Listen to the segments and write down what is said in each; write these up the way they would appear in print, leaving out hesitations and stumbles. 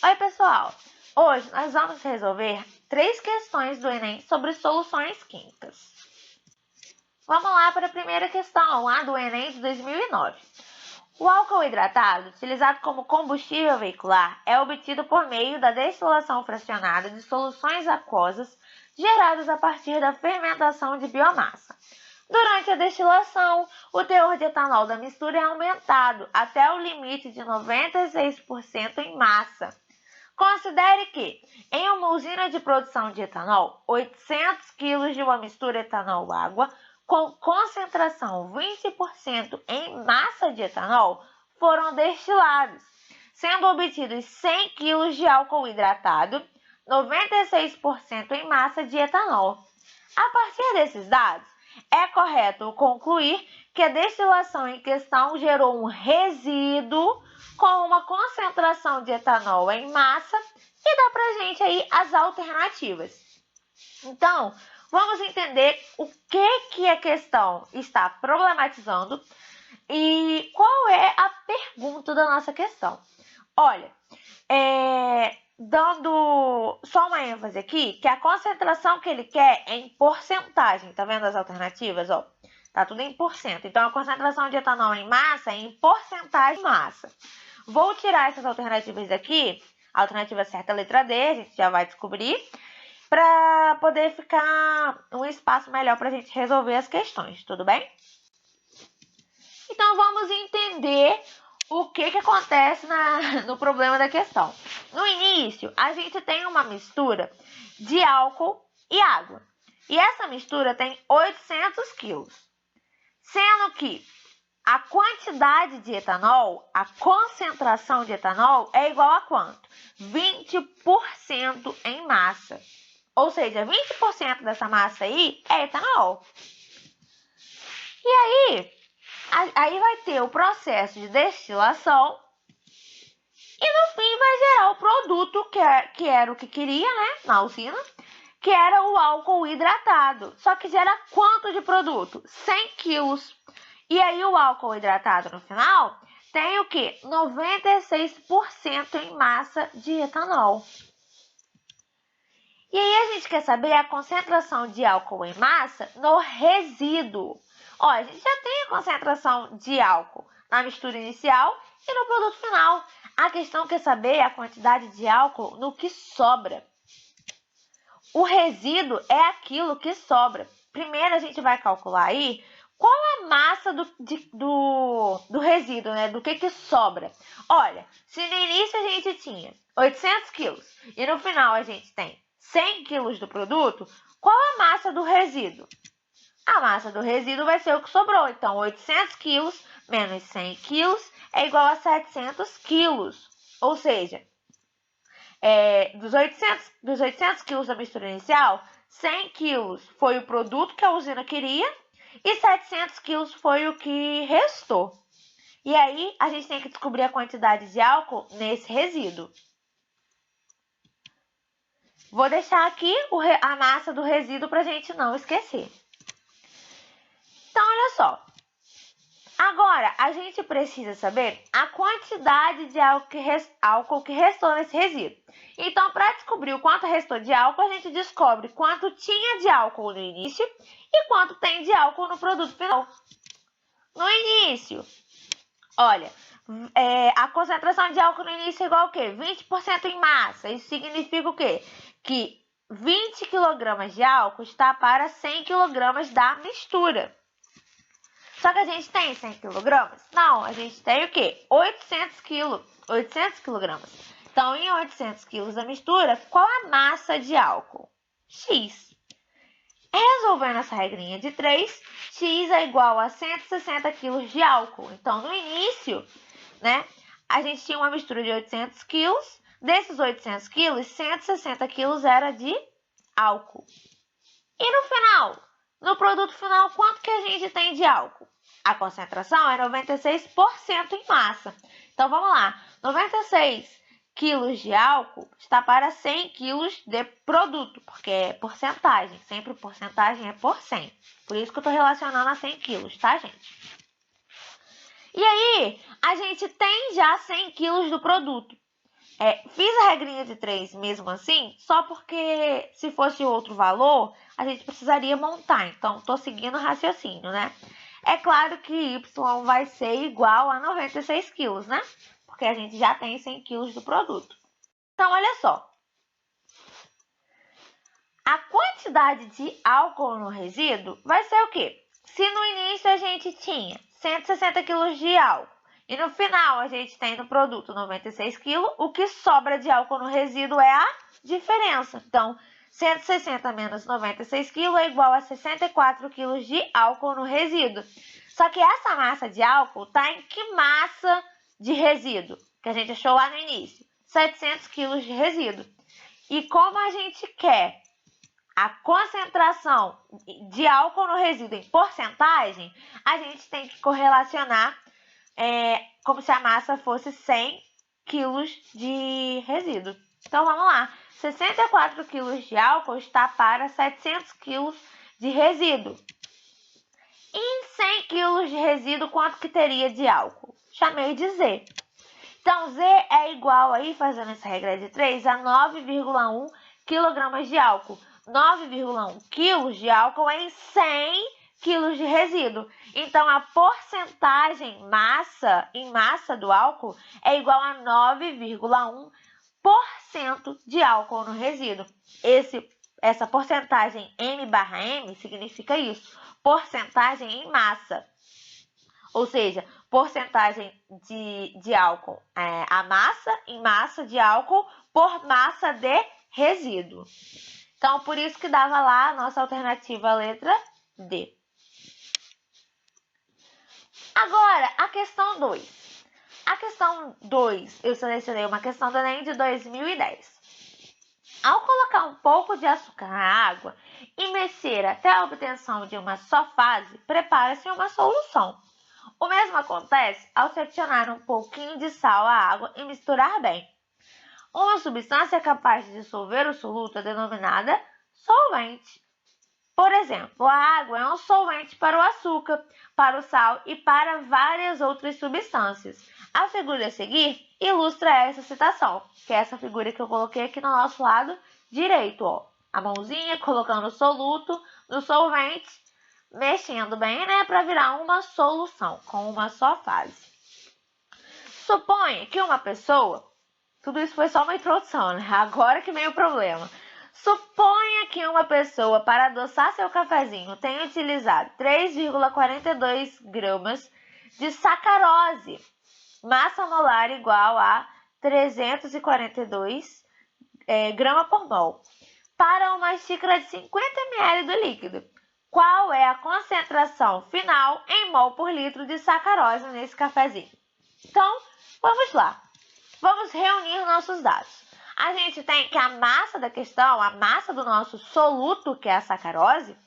Oi, pessoal! Hoje nós vamos resolver 3 questões do Enem sobre soluções químicas. Vamos lá para a primeira questão, lá do Enem de 2009. O álcool hidratado, utilizado como combustível veicular, é obtido por meio da destilação fracionada de soluções aquosas geradas a partir da fermentação de biomassa. Durante a destilação, o teor de etanol da mistura é aumentado até o limite de 96% em massa. Considere que, em uma usina de produção de etanol, 800 kg de uma mistura etanol-água com concentração 20% em massa de etanol foram destilados, sendo obtidos 100 kg de álcool hidratado, 96% em massa de etanol. A partir desses dados, é correto concluir que a destilação em questão gerou um resíduo com uma concentração de etanol em massa e dá pra gente aí as alternativas. Então, vamos entender o que a questão está problematizando e qual é a pergunta da nossa questão. Olha, dando só uma ênfase aqui, que a concentração que ele quer é em porcentagem. Tá vendo as alternativas? Ó, tá tudo em porcento. Então, a concentração de etanol em massa é em porcentagem de massa. Vou tirar essas alternativas aqui. A alternativa certa é a letra D, a gente já vai descobrir, para poder ficar um espaço melhor para a gente resolver as questões, tudo bem? Então, vamos entender o que acontece no problema da questão. No início, a gente tem uma mistura de álcool e água. E essa mistura tem 800 kg. Sendo que a quantidade de etanol, a concentração de etanol é igual a quanto? 20% em massa. Ou seja, 20% dessa massa aí é etanol. E aí vai ter o processo de destilação e no fim vai gerar o produto que era o que queria, né, na usina, que era o álcool hidratado. Só que gera quanto de produto? 100 quilos. E aí o álcool hidratado no final tem o quê? 96% em massa de etanol. E aí a gente quer saber a concentração de álcool em massa no resíduo. Ó, a gente já tem a concentração de álcool na mistura inicial e no produto final. A questão quer saber a quantidade de álcool no que sobra. O resíduo é aquilo que sobra. Primeiro a gente vai calcular aí qual a massa do resíduo, né? Do que sobra. Olha, se no início a gente tinha 800 quilos e no final a gente tem 100 quilos do produto, qual a massa do resíduo? A massa do resíduo vai ser o que sobrou. Então, 800 quilos menos 100 quilos é igual a 700 quilos. Ou seja, dos 800 quilos da mistura inicial, 100 quilos foi o produto que a usina queria e 700 quilos foi o que restou. E aí, a gente tem que descobrir a quantidade de álcool nesse resíduo. Vou deixar aqui a massa do resíduo para a gente não esquecer. Então, olha só. Agora, a gente precisa saber a quantidade de álcool que restou nesse resíduo. Então, para descobrir o quanto restou de álcool, a gente descobre quanto tinha de álcool no início e quanto tem de álcool no produto final. No início, olha, a concentração de álcool no início é igual a quê? 20% em massa. Isso significa o quê? Que 20 kg de álcool está para 100 kg da mistura. Só que a gente tem 100 kg? Não, a gente tem o quê? 800 kg. Então, em 800 kg da mistura, qual a massa de álcool? X. Resolvendo essa regrinha de 3, X é igual a 160 kg de álcool. Então, no início, né, a gente tinha uma mistura de 800 kg. Desses 800 kg, 160 kg era de álcool. E no final, no produto final, quanto que a gente tem de álcool? A concentração é 96% em massa. Então, vamos lá. 96 quilos de álcool está para 100 quilos de produto, porque é porcentagem. Sempre porcentagem é por 100. Por isso que eu estou relacionando a 100 quilos, tá, gente? E aí, a gente tem já 100 quilos do produto. Fiz a regrinha de 3 mesmo assim, só porque se fosse outro valor, a gente precisaria montar. Então, estou seguindo o raciocínio, né? É claro que Y vai ser igual a 96 quilos, né? Porque a gente já tem 100 quilos do produto. Então, olha só. A quantidade de álcool no resíduo vai ser o quê? Se no início a gente tinha 160 kg de álcool e no final a gente tem no produto 96 kg, o que sobra de álcool no resíduo é a diferença. Então, 160 menos 96 kg é igual a 64 kg de álcool no resíduo. Só que essa massa de álcool está em que massa de resíduo? Que a gente achou lá no início. 700 kg de resíduo. E como a gente quer a concentração de álcool no resíduo em porcentagem, a gente tem que correlacionar como se a massa fosse 100 quilos de resíduo. Então, vamos lá. 64 quilos de álcool está para 700 quilos de resíduo. E em 100 quilos de resíduo, quanto que teria de álcool? Chamei de Z. Então, Z é igual aí, fazendo essa regra de 3, a 9,1 kg de álcool. 9,1 kg de álcool em 100 kg de resíduo. Então, a porcentagem em massa do álcool é igual a 9,1% de álcool no resíduo. Essa porcentagem M/M significa isso, porcentagem em massa. Ou seja, porcentagem de álcool, a massa em massa de álcool por massa de resíduo. Então, por isso que dava lá a nossa alternativa, a letra D. Agora, a questão 2. A questão 2, eu selecionei uma questão do Enem de 2010. Ao colocar um pouco de açúcar na água e mexer até a obtenção de uma só fase, prepara-se uma solução. O mesmo acontece ao se adicionar um pouquinho de sal à água e misturar bem. Uma substância capaz de dissolver o soluto é denominada solvente. Por exemplo, a água é um solvente para o açúcar, para o sal e para várias outras substâncias. A figura a seguir ilustra essa citação, que é essa figura que eu coloquei aqui no nosso lado direito. Ó. A mãozinha colocando o soluto no solvente, mexendo bem, né, para virar uma solução com uma só fase. Suponha que uma pessoa, tudo isso foi só uma introdução, né? Agora que vem o problema. Suponha que uma pessoa, para adoçar seu cafezinho, tenha utilizado 3,42 gramas de sacarose, massa molar igual a 342 gramas por mol, para uma xícara de 50 ml do líquido. Qual é a concentração final em mol por litro de sacarose nesse cafezinho? Então, vamos lá. Vamos reunir nossos dados. A gente tem que a massa da questão, a massa do nosso soluto, que é a sacarose,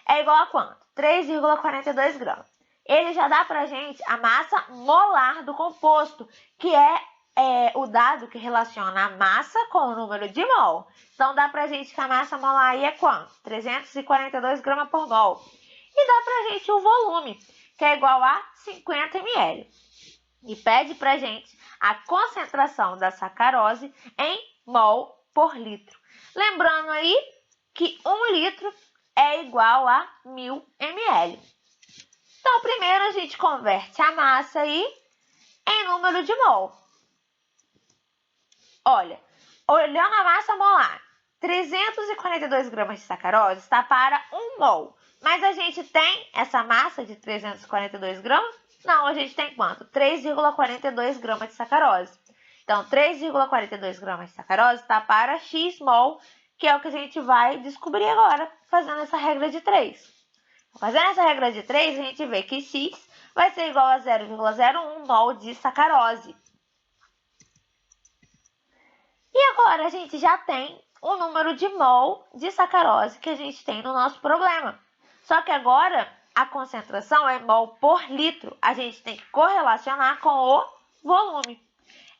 é igual a quanto? 3,42 gramas. Ele já dá pra gente a massa molar do composto, que é o dado que relaciona a massa com o número de mol. Então, dá pra gente que a massa molar aí é quanto? 342 gramas por mol. E dá pra gente o volume, que é igual a 50 ml. E pede pra gente a concentração da sacarose em mol por litro. Lembrando aí que 1 litro é igual a 1000 ml. Então, primeiro a gente converte a massa aí em número de mol. Olha, olhando a massa molar, 342 gramas de sacarose está para 1 mol. Mas a gente tem essa massa de 342 gramas? Não, a gente tem quanto? 3,42 gramas de sacarose. Então, 3,42 gramas de sacarose está para X mol, que é o que a gente vai descobrir agora, fazendo essa regra de 3. Fazendo essa regra de 3, a gente vê que X vai ser igual a 0,01 mol de sacarose. E agora a gente já tem o número de mol de sacarose que a gente tem no nosso problema. Só que agora a concentração é mol por litro. A gente tem que correlacionar com o volume.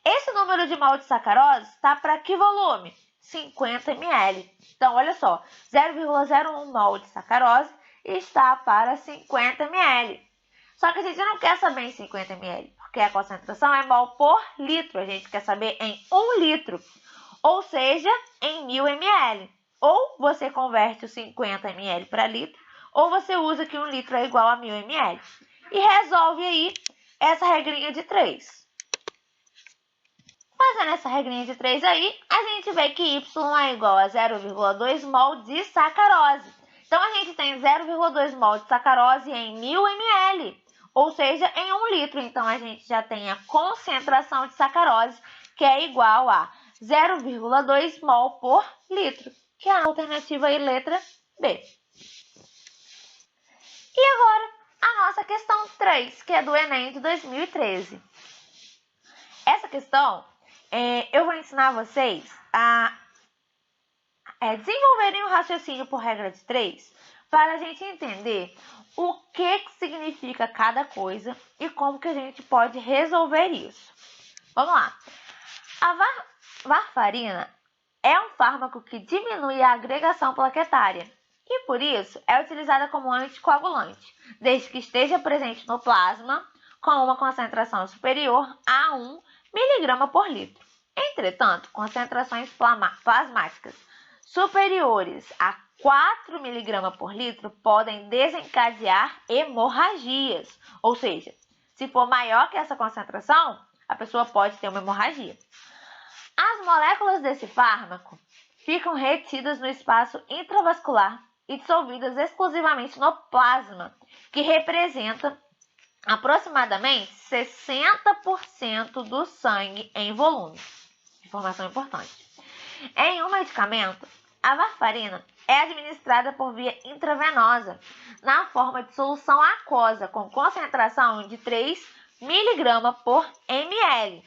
Esse número de mol de sacarose está para que volume? 50 ml. Então, olha só, 0,01 mol de sacarose está para 50 ml. Só que a gente não quer saber em 50 ml, porque a concentração é mol por litro. A gente quer saber em 1 litro, ou seja, em 1000 ml. Ou você converte os 50 ml para litro, ou você usa que 1 litro é igual a 1000 ml. E resolve aí essa regrinha de 3. Fazendo essa regrinha de 3 aí, a gente vê que Y é igual a 0,2 mol de sacarose. Então, a gente tem 0,2 mol de sacarose em 1000 ml, ou seja, em 1 litro. Então, a gente já tem a concentração de sacarose, que é igual a 0,2 mol por litro, que é a alternativa aí, letra B. E agora, a nossa questão 3, que é do Enem de 2013. Essa questão, eu vou ensinar vocês a desenvolverem o raciocínio por regra de 3 para a gente entender o que significa cada coisa e como que a gente pode resolver isso. Vamos lá. A varfarina é um fármaco que diminui a agregação plaquetária e, por isso, é utilizada como anticoagulante, desde que esteja presente no plasma com uma concentração superior a 1 mg por litro. Entretanto, concentrações plasmáticas superiores a 4 mg por litro podem desencadear hemorragias, ou seja, se for maior que essa concentração, a pessoa pode ter uma hemorragia. As moléculas desse fármaco ficam retidas no espaço intravascular e dissolvidas exclusivamente no plasma, que representa aproximadamente 60% do sangue em volume. Informação importante. Em um medicamento, a varfarina é administrada por via intravenosa, na forma de solução aquosa, com concentração de 3 mg por ml.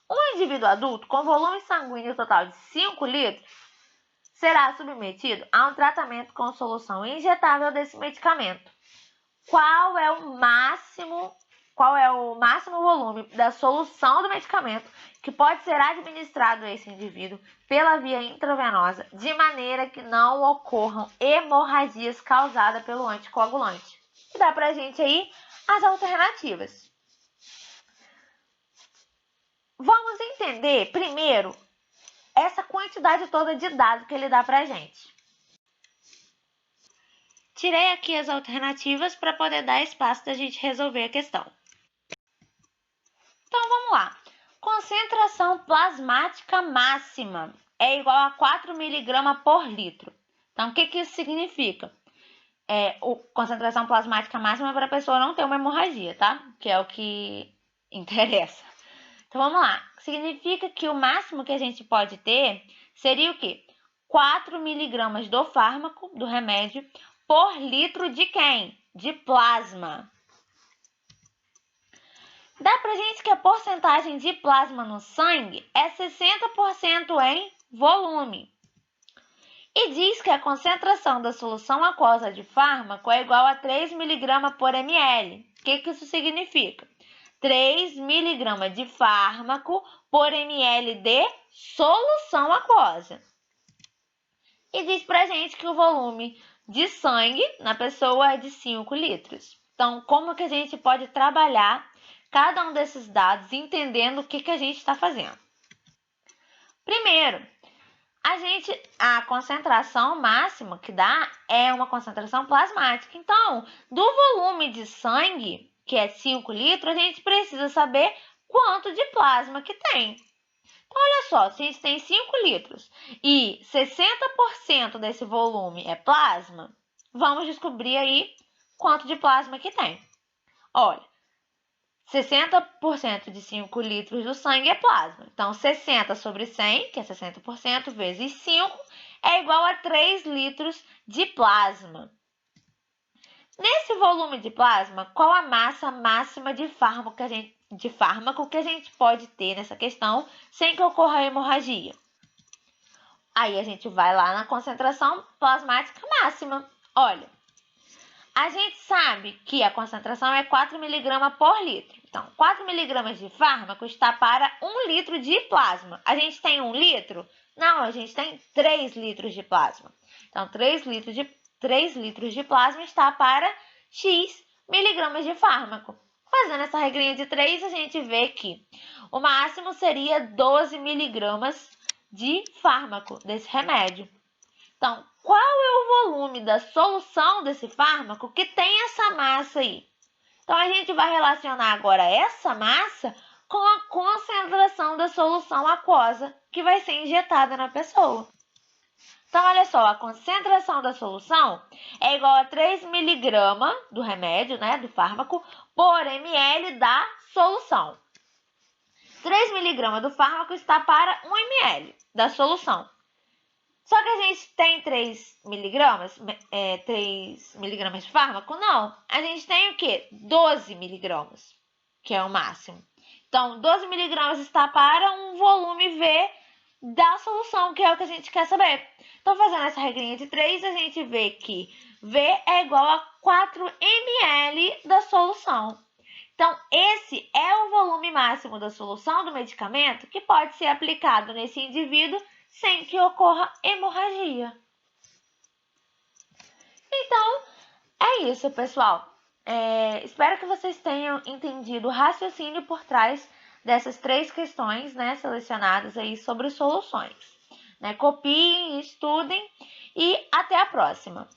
Um indivíduo adulto com volume sanguíneo total de 5 litros será submetido a um tratamento com solução injetável desse medicamento. Qual é o máximo volume da solução do medicamento que pode ser administrado a esse indivíduo pela via intravenosa, de maneira que não ocorram hemorragias causadas pelo anticoagulante? E dá pra gente aí as alternativas. Vamos entender primeiro essa quantidade toda de dados que ele dá pra gente. Tirei aqui as alternativas para poder dar espaço da gente resolver a questão. Então, vamos lá. Concentração plasmática máxima é igual a 4 mg por litro. Então, o que isso significa? Concentração plasmática máxima é para a pessoa não ter uma hemorragia, tá? Que é o que interessa. Então, vamos lá. Significa que o máximo que a gente pode ter seria o quê? 4 mg do fármaco, do remédio, por litro de quem? De plasma. Dá pra gente que a porcentagem de plasma no sangue é 60% em volume. E diz que a concentração da solução aquosa de fármaco é igual a 3 mg por ml. O que isso significa? 3 mg de fármaco por ml de solução aquosa. E diz pra gente que o volume de sangue na pessoa é de 5 litros. Então, como que a gente pode trabalhar cada um desses dados, entendendo o que a gente está fazendo? Primeiro, a concentração máxima que dá é uma concentração plasmática. Então, do volume de sangue, que é 5 litros, a gente precisa saber quanto de plasma que tem. Então, olha só, se a gente tem 5 litros e 60% desse volume é plasma, vamos descobrir aí quanto de plasma que tem. Olha, 60% de 5 litros do sangue é plasma. Então, 60 sobre 100, que é 60%, vezes 5, é igual a 3 litros de plasma. Nesse volume de plasma, qual a massa máxima de fármaco que a gente pode ter nessa questão sem que ocorra hemorragia? Aí a gente vai lá na concentração plasmática máxima. Olha, a gente sabe que a concentração é 4 mg por litro. Então, 4 mg de fármaco está para 1 litro de plasma. A gente tem 1 litro? Não, a gente tem 3 litros de plasma. Então, 3 litros de plasma está para X miligramas de fármaco. Fazendo essa regrinha de 3, a gente vê que o máximo seria 12 miligramas de fármaco desse remédio. Então, qual é o volume da solução desse fármaco que tem essa massa aí? Então, a gente vai relacionar agora essa massa com a concentração da solução aquosa que vai ser injetada na pessoa. Então, olha só, a concentração da solução é igual a 3 miligramas do remédio, né, do fármaco, por ml da solução. 3 miligramas do fármaco está para 1 ml da solução. Só que a gente tem 3 miligramas de fármaco? Não. A gente tem o quê? 12 miligramas, que é o máximo. Então, 12 miligramas está para um volume V da solução, que é o que a gente quer saber. Então, fazendo essa regrinha de 3, a gente vê que V é igual a 4 ml da solução. Então, esse é o volume máximo da solução do medicamento que pode ser aplicado nesse indivíduo sem que ocorra hemorragia. Então, é isso, pessoal. Espero que vocês tenham entendido o raciocínio por trás dessas 3 questões, né, selecionadas aí sobre soluções. Copiem, estudem e até a próxima.